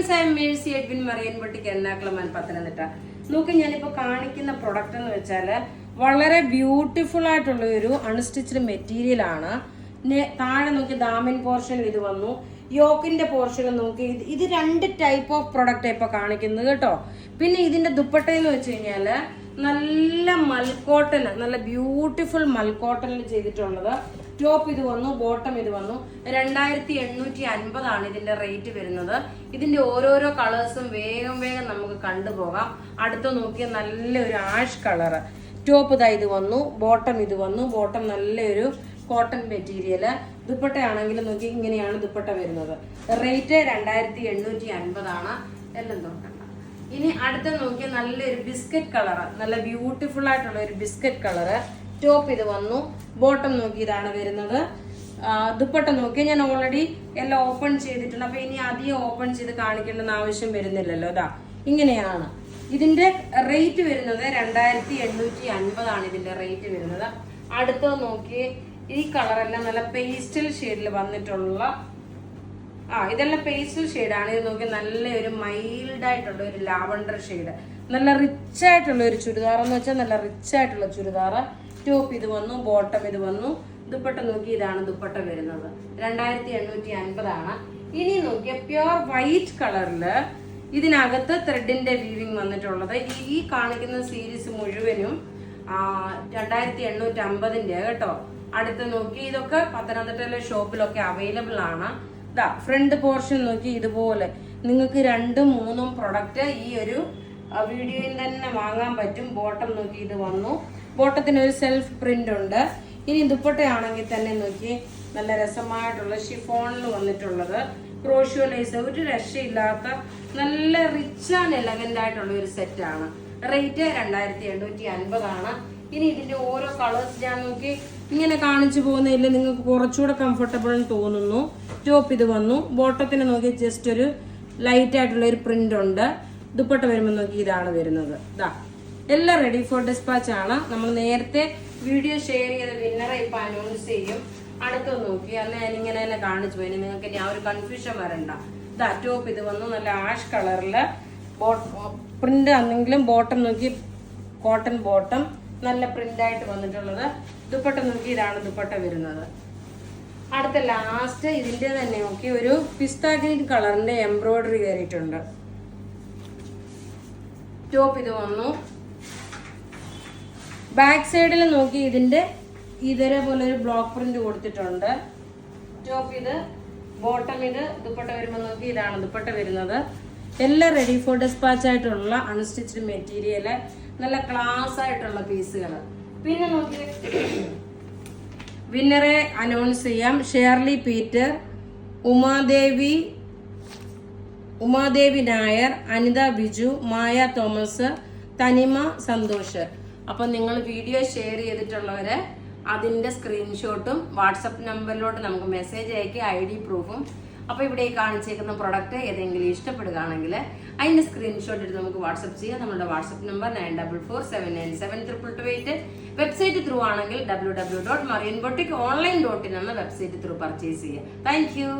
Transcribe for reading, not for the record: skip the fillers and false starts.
Friends, I M Mercy Edwin marine boutique Ernakulam and Pathanamthitta. നോക്ക്, ഞാനിപ്പോൾ കാണിക്കുന്ന പ്രൊഡക്റ്റ് എന്ന് വെച്ചാൽ വളരെ ബ്യൂട്ടിഫുൾ ആയിട്ടുള്ള ഒരു അൺസ്റ്റിച്ച്ഡ് മെറ്റീരിയൽ ആണ്. താഴെ നോക്കി ദാമൻ പോർഷനും ഇത് വന്നു, യോക്കിന്റെ പോർഷനും നോക്കി. ഇത് രണ്ട് ടൈപ്പ് ഓഫ് പ്രൊഡക്റ്റ് ഇപ്പൊ കാണിക്കുന്നത് കേട്ടോ. പിന്നെ ഇതിന്റെ ദുപ്പട്ട എന്ന് വെച്ച് കഴിഞ്ഞാല് നല്ല മൽക്കോട്ടൺ, നല്ല ബ്യൂട്ടിഫുൾ മൽക്കോട്ടണിൽ ചെയ്തിട്ടുള്ളത്. ടോപ്പ് ഇത് വന്നു, ബോട്ടം ഇത് വന്നു. 2850 ഇതിന്റെ റേറ്റ് വരുന്നത്. ഇതിന്റെ ഓരോരോ കളേഴ്സും വേഗം വേഗം നമുക്ക് കണ്ടുപോകാം. അടുത്ത് നോക്കിയ നല്ലൊരു ആഷ് കളറ്. ടോപ്പ് ഇതാ ഇത് വന്നു, ബോട്ടം ഇത് വന്നു. ബോട്ടം നല്ലൊരു കോട്ടൺ മെറ്റീരിയൽ. ദുപ്പട്ട ആണെങ്കിൽ നോക്കി ഇങ്ങനെയാണ് ദുപ്പട്ട വരുന്നത്. റേറ്റ് 2850 എല്ലാം നോക്കണ്ട. ഇനി അടുത്ത നോക്കിയ നല്ലൊരു ബിസ്ക്കറ്റ് കളറ്, നല്ല ബ്യൂട്ടിഫുൾ ആയിട്ടുള്ള ഒരു ബിസ്ക്കറ്റ് കളറ്. ടോപ്പ് ഇത് വന്നു, ബോട്ടം നോക്കി ഇതാണ് വരുന്നത്. ദുപ്പട്ട നോക്കി ഞാൻ ഓൾറെഡി എല്ലാം ഓപ്പൺ ചെയ്തിട്ടുണ്ട്. അപ്പൊ ഇനി അധികം ഓപ്പൺ ചെയ്ത് കാണിക്കേണ്ടെന്ന് ആവശ്യം വരുന്നില്ലല്ലോ. ഇതാ ഇങ്ങനെയാണ് ഇതിന്റെ റേറ്റ് വരുന്നത്. 2850 ഇതിന്റെ റേറ്റ് വരുന്നത്. അടുത്തത് നോക്കി ഈ കളറെല്ലാം നല്ല പേസ്റ്റൽ ഷെയ്ഡിൽ വന്നിട്ടുള്ള ഇതെല്ലാം പേസ്റ്റൽ ഷെയ്ഡാണ്. ഇത് നോക്കി നല്ലൊരു മൈൽഡ് ആയിട്ടുള്ള ഒരു ലാവണ്ടർ ഷെയ്ഡ്. നല്ല റിച്ച് ആയിട്ടുള്ള ഒരു ചുരിദാർ എന്ന് വെച്ചാൽ നല്ല റിച്ച് ആയിട്ടുള്ള ചുരിദാർ. ടോപ്പ് ഇത് വന്നു, ബോട്ടം ഇത് വന്നു. ദുപ്പട്ട നോക്കി ഇതാണ് ദുപ്പട്ട വരുന്നത്. 2850. ഇനി നോക്കിയ പ്യുർ വൈറ്റ് കളറില് ഇതിനകത്ത് ത്രെഡിന്റെ വീവിങ് വന്നിട്ടുള്ളത്. ഈ കാണിക്കുന്ന സീരീസ് മുഴുവനും 2850 കേട്ടോ. അടുത്ത് നോക്കി ഇതൊക്കെ പത്തനംതിട്ടയിലെ ഷോപ്പിലൊക്കെ അവൈലബിൾ ആണ്. ഇതാ ഫ്രണ്ട് പോർഷൻ നോക്കി ഇതുപോലെ നിങ്ങൾക്ക് 2ഉം 3ഉം പ്രൊഡക്റ്റ് ഈ ഒരു വീഡിയോയിൽ തന്നെ വാങ്ങാൻ പറ്റും. ബോട്ടം നോക്കി ഇത് വന്നു, ബോട്ടത്തിന് ഒരു സെൽഫ് പ്രിന്റ് ഉണ്ട്. ഇനി ദുപ്പട്ടയാണെങ്കിൽ തന്നെ നോക്കി നല്ല രസമായിട്ടുള്ള ഷിഫോണിൽ വന്നിട്ടുള്ളത്. ക്രോഷ്യോ ലേസ്, ഒരു രക്ഷയില്ലാത്ത നല്ല റിച്ച് ആൻഡ് എലഗന്റ് ആയിട്ടുള്ള ഒരു സെറ്റാണ്. റേറ്റ് 2850. ഇനി ഇതിന്റെ ഓരോ കളേഴ്സ് ഞാൻ നോക്കി ഇങ്ങനെ കാണിച്ചു പോകുന്നതിൽ നിങ്ങൾക്ക് കുറച്ചുകൂടെ കംഫർട്ടബിൾ എന്ന് തോന്നുന്നു. ടോപ്പ് ഇത് വന്നു, ബോട്ടത്തിന് നോക്കി ജസ്റ്റ് ഒരു ലൈറ്റ് ആയിട്ടുള്ള ഒരു പ്രിന്റ് ഉണ്ട്. ദുപ്പട്ട വരുമ്പോൾ നോക്കി ഇതാണ് വരുന്നത്. ഇതാ എല്ലാം റെഡി ഫോർ ഡിസ്പാച്ച് ആണ്. നമ്മൾ നേരത്തെ വീഡിയോ ഷെയർ ചെയ്ത വിന്നറെ ഇപ്പൊ അനൗൺസ് ചെയ്യും. അടുത്ത് നോക്കി അന്ന് ഞാനിങ്ങനെ തന്നെ കാണിച്ചു പോയി. നിങ്ങൾക്ക് ഇനി ആ ഒരു കൺഫ്യൂഷൻ വരണ്ട. ഇതാ ടോപ്പ് ഇത് വന്നു, നല്ല ആഷ് കളറില് പ്രിന്റ് ആണെങ്കിലും ബോട്ടം നോക്കി കോട്ടൺ ബോട്ടം, നല്ല പ്രിന്റ് ആയിട്ട് വന്നിട്ടുള്ളത്. ദുപ്പട്ട നോക്കി ഇതാണ് ദുപ്പട്ട വരുന്നത്. അടുത്ത ലാസ്റ്റ് ഇതിന്റെ തന്നെ നോക്കി ഒരു പിസ്ത ഗ്രീൻ കളറിന്റെ എംബ്രോയിഡറി കയറിയിട്ടുണ്ട്. ടോപ്പ് ഇത് വന്നു, ബാക്ക് സൈഡിൽ നോക്കി ഇതിന്റെ ഇതേപോലെ ഒരു ബ്ലോക്ക് പ്രിന്റ് കൊടുത്തിട്ടുണ്ട്. ടോപ്പ് ഇത്, ബോട്ടം ഇത്, ദുപ്പട്ട വരുമ്പോൾ നോക്കി ഇതാണ് ദുപ്പട്ട വരുന്നത്. എല്ലാം റെഡി ഫോർ ഡിസ്പാച്ച് ആയിട്ടുള്ള അൺസ്റ്റിച്ച്ഡ് മെറ്റീരിയൽ, നല്ല ക്ലാസ് ആയിട്ടുള്ള പീസുകൾ. പിന്നെ നോക്കി വിന്നറെ അനൗൺസ് ചെയ്യാം. ഷേർലി പീറ്റർ, ഉമാദേവി നായർ, അനിത ബിജു, മായ തോമസ്, തനിമ സന്തോഷ്. അപ്പം നിങ്ങൾ വീഡിയോ ഷെയർ ചെയ്തിട്ടുള്ളവരെ അതിൻ്റെ സ്ക്രീൻഷോട്ടും വാട്സപ്പ് നമ്പറിലോട്ട് നമുക്ക് മെസ്സേജ് അയക്കുക, ID പ്രൂഫും. അപ്പോൾ ഇവിടെ ഈ കാണിച്ചേക്കുന്ന പ്രൊഡക്റ്റ് ഏതെങ്കിലും ഇഷ്ടപ്പെടുകയാണെങ്കിൽ അതിൻ്റെ സ്ക്രീൻഷോട്ട് എടുത്ത് നമുക്ക് വാട്സപ്പ് ചെയ്യാം. നമ്മുടെ വാട്സപ്പ് നമ്പർ 9447972228. വെബ്സൈറ്റ് ത്രൂ ആണെങ്കിൽ www.marianboutique.online.in എന്ന വെബ്സൈറ്റ് ത്രൂ പർച്ചേസ് ചെയ്യുക. Thank you.